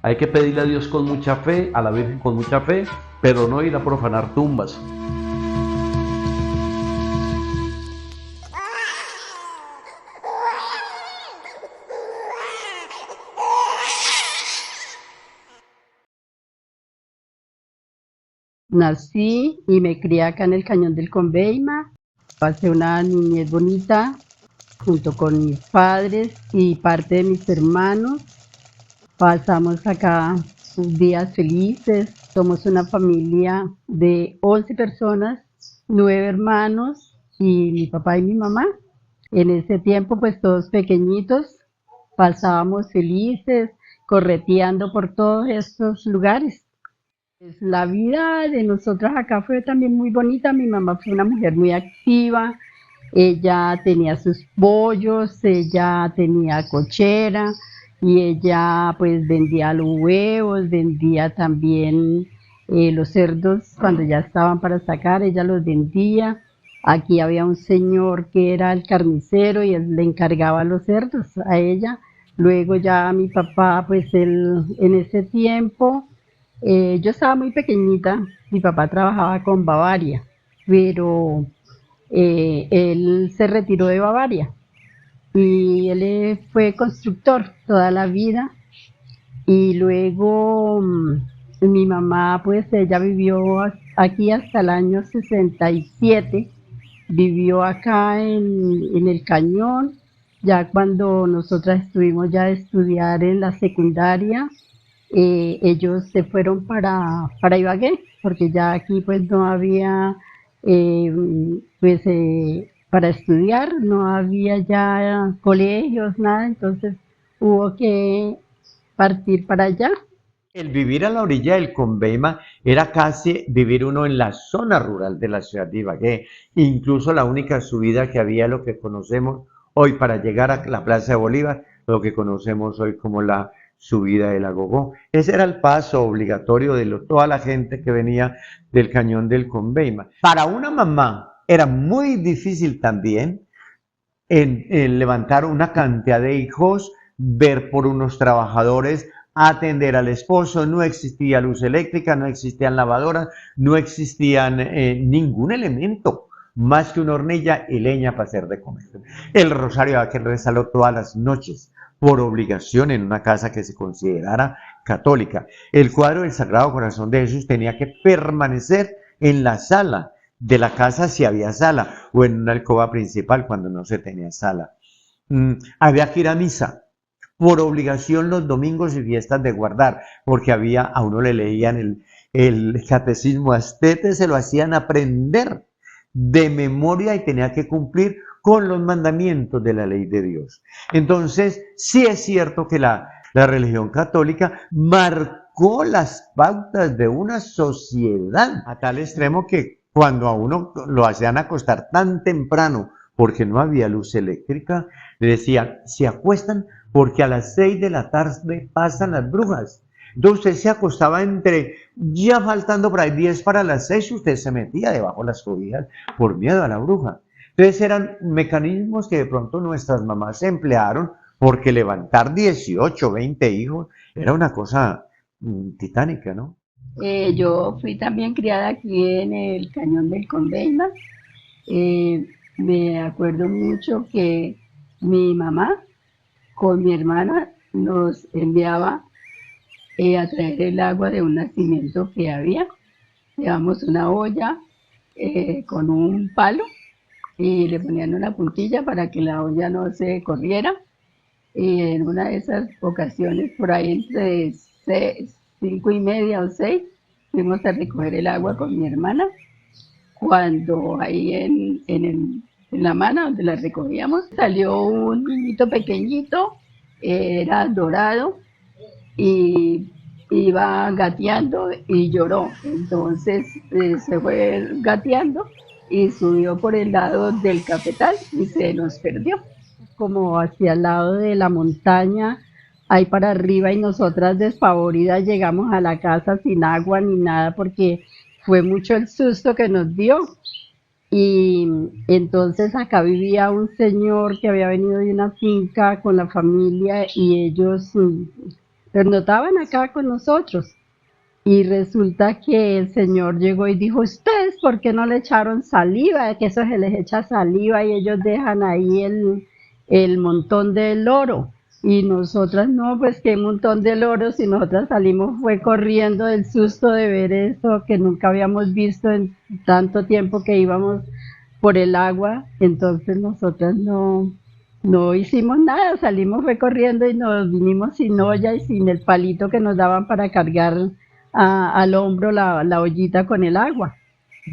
Hay que pedirle a Dios con mucha fe, a la Virgen con mucha fe, pero no ir a profanar tumbas. Nací y me crié acá en el Cañón del Conveima. Pasé una niñez bonita junto con mis padres y parte de mis hermanos. Pasamos acá días felices. Somos una familia de 11 personas, 9 hermanos y mi papá y mi mamá. En ese tiempo, pues todos pequeñitos, pasábamos felices, correteando por todos estos lugares. Pues, la vida de nosotras acá fue también muy bonita. Mi mamá fue una mujer muy activa. Ella tenía sus pollos, ella tenía cochera y ella pues vendía los huevos, vendía también los cerdos cuando ya estaban para sacar, ella los vendía. Aquí había un señor que era el carnicero y él le encargaba los cerdos a ella. Luego ya mi papá, pues él en ese tiempo yo estaba muy pequeñita, mi papá trabajaba con Bavaria, pero él se retiró de Bavaria y él fue constructor toda la vida y luego mi mamá pues ella vivió aquí hasta el año 67, vivió acá en el Cañón. Ya cuando nosotras estuvimos ya de estudiar en la secundaria, ellos se fueron para Ibagué, porque ya aquí pues no había, eh, para estudiar, no había ya colegios, nada, entonces hubo que partir para allá. El vivir a la orilla del Conveima era casi vivir uno en la zona rural de la ciudad de Ibagué. Incluso la única subida que había, lo que conocemos hoy para llegar a la Plaza de Bolívar, lo que conocemos hoy como la subida del Agogó. Ese era el paso obligatorio de toda la gente que venía del cañón del Conveima. Para una mamá era muy difícil también en levantar una cantidad de hijos, ver por unos trabajadores, atender al esposo, no existía luz eléctrica, no existían lavadoras, no existían ningún elemento más que una hornilla y leña para hacer de comer. El rosario había que rezarlo todas las noches, por obligación en una casa que se considerara católica. El cuadro del Sagrado Corazón de Jesús tenía que permanecer en la sala de la casa si había sala, o en una alcoba principal cuando no se tenía sala. Había que ir a misa, por obligación los domingos y fiestas de guardar, porque a uno le leían el catecismo astete, se lo hacían aprender de memoria y tenía que cumplir con los mandamientos de la ley de Dios. Entonces, sí es cierto que la religión católica marcó las pautas de una sociedad a tal extremo que cuando a uno lo hacían acostar tan temprano porque no había luz eléctrica, le decían, se acuestan porque a las 6 de la tarde pasan las brujas. Entonces usted se acostaba ya faltando por ahí 10 para las 6, usted se metía debajo de las cobijas por miedo a la bruja. Entonces eran mecanismos que de pronto nuestras mamás se emplearon porque levantar 18, 20 hijos era una cosa titánica, ¿no? Yo fui también criada aquí en el Cañón del Conveima. Me acuerdo mucho que mi mamá con mi hermana nos enviaba a traer el agua de un nacimiento que había. Llevamos una olla con un palo y le ponían una puntilla para que la olla no se corriera. Y en una de esas ocasiones, por ahí entre 5:30 o 6, fuimos a recoger el agua con mi hermana. Cuando ahí en la mano donde la recogíamos, salió un niñito pequeñito, era dorado, y iba gateando y lloró. Entonces se fue gateando y subió por el lado del cafetal y se nos perdió. Como hacia el lado de la montaña, ahí para arriba, y nosotras despavoridas llegamos a la casa sin agua ni nada porque fue mucho el susto que nos dio. Y entonces acá vivía un señor que había venido de una finca con la familia y ellos pero no estaban acá con nosotros. Y resulta que el señor llegó y dijo, ¿ustedes por qué no le echaron saliva? Que eso se les echa saliva y ellos dejan ahí el montón de loro. Y nosotras no, pues qué montón de loros, y nosotras salimos fue corriendo del susto de ver eso que nunca habíamos visto en tanto tiempo que íbamos por el agua. Entonces nosotras no hicimos nada, salimos fue corriendo y nos vinimos sin olla y sin el palito que nos daban para cargar al hombro la ollita con el agua.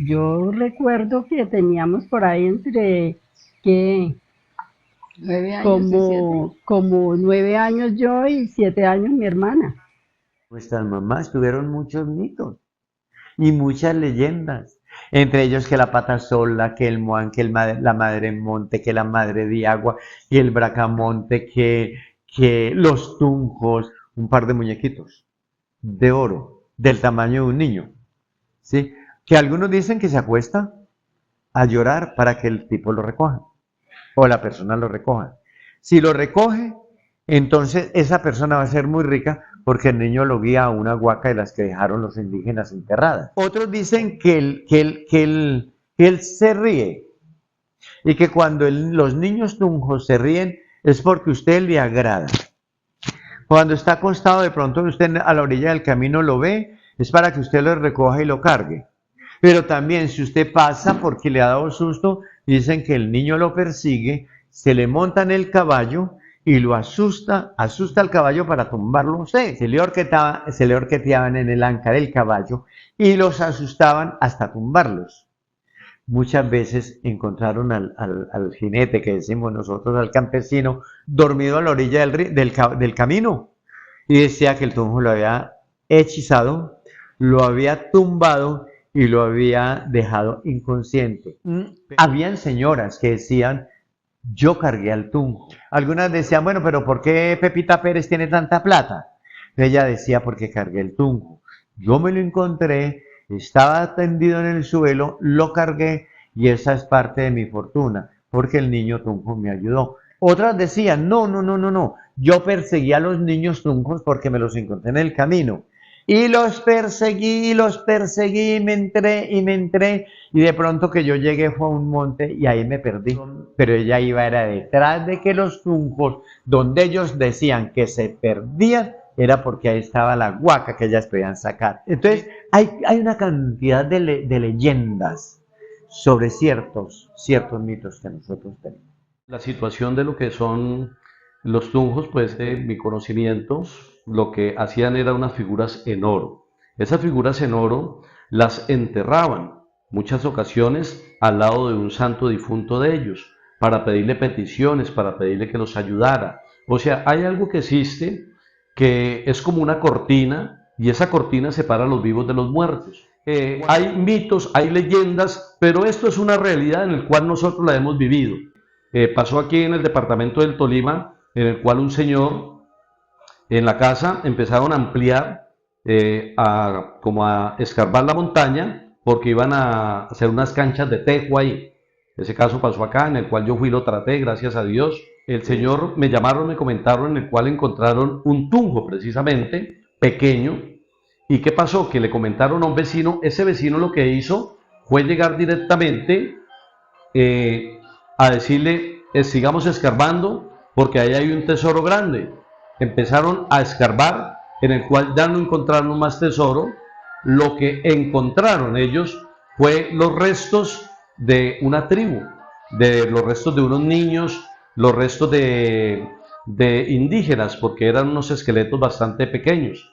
Yo recuerdo que teníamos por ahí entre, ¿qué? 9 años y 7. Como 9 años yo y 7 años mi hermana. Nuestras mamás tuvieron muchos mitos y muchas leyendas. Entre ellos que la pata sola, que el moán, que la madre monte, que la madre de agua, que el bracamonte, que los tunjos, un par de muñequitos de oro, del tamaño de un niño. ¿Sí? Que algunos dicen que se acuesta a llorar para que el tipo lo recoja, o la persona lo recoja. Si lo recoge, entonces esa persona va a ser muy rica porque el niño lo guía a una huaca de las que dejaron los indígenas enterradas. Otros dicen que él se ríe y que cuando los niños tunjos se ríen es porque usted le agrada. Cuando está acostado, de pronto usted a la orilla del camino lo ve, es para que usted lo recoja y lo cargue. Pero también si usted pasa porque le ha dado susto, dicen que el niño lo persigue, se le monta en el caballo y lo asusta al caballo para tumbarlo a usted. Se le horqueteaban en el anca del caballo y los asustaban hasta tumbarlos. Muchas veces encontraron al jinete, que decimos nosotros, al campesino, dormido a la orilla del camino. Y decía que el tunjo lo había hechizado, lo había tumbado y lo había dejado inconsciente. Habían señoras que decían, yo cargué al tunjo. Algunas decían, bueno, pero ¿por qué Pepita Pérez tiene tanta plata? Ella decía, porque cargué el tunjo. Yo me lo encontré, estaba tendido en el suelo, lo cargué y esa es parte de mi fortuna, porque el niño tunjo me ayudó. Otras decían, no, yo perseguí a los niños tunjos porque me los encontré en el camino. Y los perseguí, y me entré, y de pronto que yo llegué fue a un monte y ahí me perdí. Pero ella era detrás de que los tunjos, donde ellos decían que se perdían, era porque ahí estaba la huaca que ellas podían sacar. Entonces, hay una cantidad de leyendas sobre ciertos mitos que nosotros tenemos. La situación de lo que son los tunjos, pues de mi conocimiento, lo que hacían eran unas figuras en oro. Esas figuras en oro las enterraban muchas ocasiones al lado de un santo difunto de ellos, para pedirle peticiones, para pedirle que los ayudara. O sea, hay algo que existe que es como una cortina, y esa cortina separa a los vivos de los muertos. Hay mitos, hay leyendas, pero esto es una realidad en la cual nosotros la hemos vivido. Pasó aquí en el departamento del Tolima, en el cual un señor en la casa empezaron a ampliar, como a escarbar la montaña, porque iban a hacer unas canchas de tejo ahí. Ese caso pasó acá, en el cual yo fui y lo traté, gracias a Dios. El señor, me llamaron, me comentaron, en el cual encontraron un tunjo precisamente, pequeño. ¿Y qué pasó? Que le comentaron a un vecino, ese vecino lo que hizo fue llegar directamente a decirle, sigamos escarbando, porque ahí hay un tesoro grande. Empezaron a escarbar, en el cual ya no encontraron más tesoro. Lo que encontraron ellos fue los restos de una tribu, los restos de unos niños, los restos de indígenas, porque eran unos esqueletos bastante pequeños.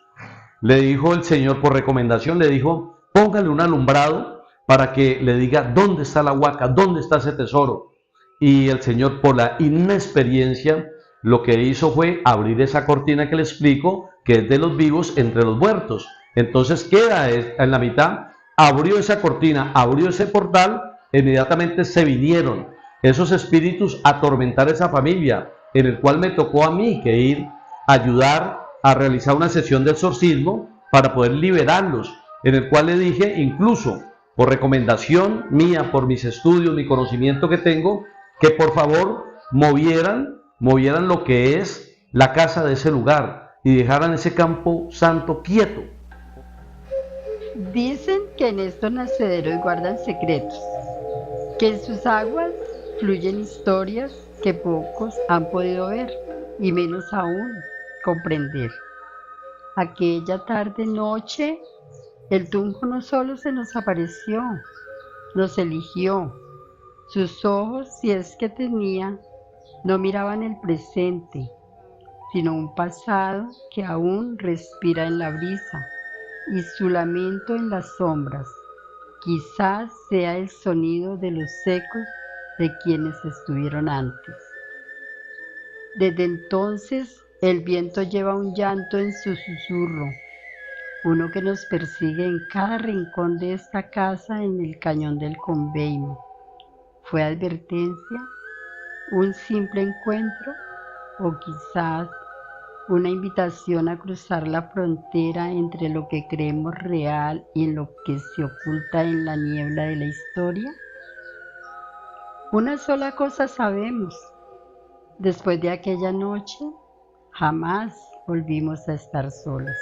Le dijo el señor, por recomendación, le dijo, póngale un alumbrado para que le diga dónde está la huaca, dónde está ese tesoro. Y el señor, por la inexperiencia, lo que hizo fue abrir esa cortina que le explico, que es de los vivos entre los muertos. Entonces queda en la mitad, abrió esa cortina, abrió ese portal, inmediatamente se vinieron esos espíritus a atormentar esa familia, en el cual me tocó a mí que ir a ayudar a realizar una sesión de exorcismo para poder liberarlos, en el cual le dije, incluso por recomendación mía, por mis estudios, mi conocimiento que tengo, que por favor movieran lo que es la casa de ese lugar, y dejaran ese campo santo quieto. Dicen que en estos nacederos guardan secretos, que en sus aguas fluyen historias que pocos han podido ver y menos aún comprender. Aquella tarde-noche, el Tunjo no solo se nos apareció, nos eligió. Sus ojos, si es que tenía, no miraban el presente, sino un pasado que aún respira en la brisa y su lamento en las sombras. Quizás sea el sonido de los ecos de quienes estuvieron antes. Desde entonces, el viento lleva un llanto en su susurro, uno que nos persigue en cada rincón de esta casa en el cañón del Conveima. ¿Fue advertencia, un simple encuentro o quizás una invitación a cruzar la frontera entre lo que creemos real y lo que se oculta en la niebla de la historia? Una sola cosa sabemos: después de aquella noche, jamás volvimos a estar solos.